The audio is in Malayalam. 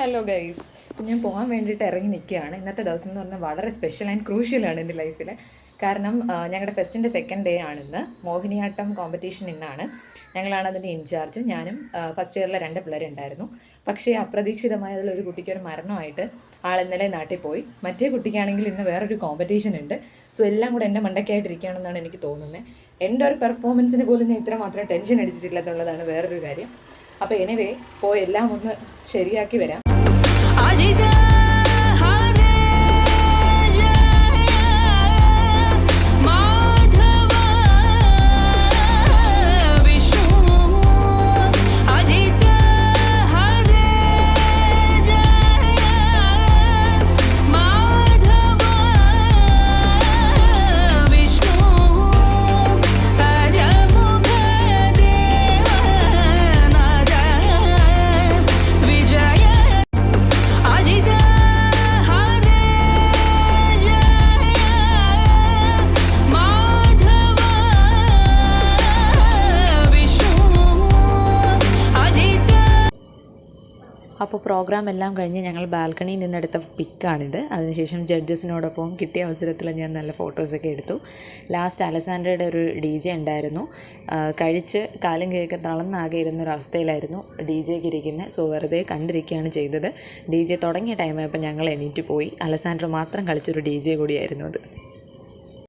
ഹലോ ഗൈസ്, ഇപ്പം ഞാൻ പോകാൻ വേണ്ടിയിട്ട് ഇറങ്ങി നിൽക്കുകയാണ്. ഇന്നത്തെ ദിവസം എന്ന് പറഞ്ഞാൽ വളരെ സ്പെഷ്യൽ ആൻഡ് ക്രൂഷ്യലാണ് എൻ്റെ ലൈഫിൽ. കാരണം ഞങ്ങളുടെ ഫെസ്റ്റിൻ്റെ സെക്കൻഡ് ഡേ ആണിന്ന്. മോഹിനിയാട്ടം കോമ്പറ്റീഷൻ ഇന്നാണ്. ഞങ്ങളാണ് അതിൻ്റെ ഇൻചാർജ്. ഞാനും ഫസ്റ്റ് ഇയറിലെ 2 പിള്ളേരുണ്ടായിരുന്നു. പക്ഷേ അപ്രതീക്ഷിതമായ അതിലൊരു കുട്ടിക്ക് ഒരു മരണമായിട്ട് ആൾ ഇന്നലെ നാട്ടിൽ പോയി. മറ്റേ കുട്ടിക്കാണെങ്കിൽ ഇന്ന് വേറൊരു കോമ്പറ്റീഷൻ ഉണ്ട്. സോ എല്ലാം കൂടെ എൻ്റെ മണ്ടയ്ക്കായിട്ടിരിക്കുകയാണെന്നാണ് എനിക്ക് തോന്നുന്നത്. എൻ്റെ ഒരു പെർഫോമൻസിന് പോലും ഞാൻ ഇത്രമാത്രം ടെൻഷൻ അടിച്ചിട്ടില്ല എന്നുള്ളതാണ് വേറൊരു കാര്യം. അപ്പോൾ എനിവേ പോയി എല്ലാം ഒന്ന് ശരിയാക്കി വരാം. അപ്പോൾ പ്രോഗ്രാം എല്ലാം കഴിഞ്ഞ് ഞങ്ങൾ ബാൽക്കണിയിൽ നിന്നെടുത്ത പിക്കാണിത്. അതിനുശേഷം ജഡ്ജസിനോടൊപ്പം കിട്ടിയ അവസരത്തിൽ ഞാൻ നല്ല ഫോട്ടോസൊക്കെ എടുത്തു. ലാസ്റ്റ് അലസാൻഡ്രയുടെ ഒരു DJ ഉണ്ടായിരുന്നു. കഴിച്ച് കാലും കൈയൊക്കെ തളർന്നാകെ ഇരുന്നൊരവസ്ഥയിലായിരുന്നു DJക്ക് ഇരിക്കുന്നത്. സോ വെറുതെ കണ്ടിരിക്കുകയാണ് ചെയ്തത്. DJ തുടങ്ങിയ ടൈമായപ്പോൾ ഞങ്ങൾ എണീറ്റ് പോയി. അലസാൻഡ്ര മാത്രം കളിച്ചൊരു DJ കൂടിയായിരുന്നു അത്.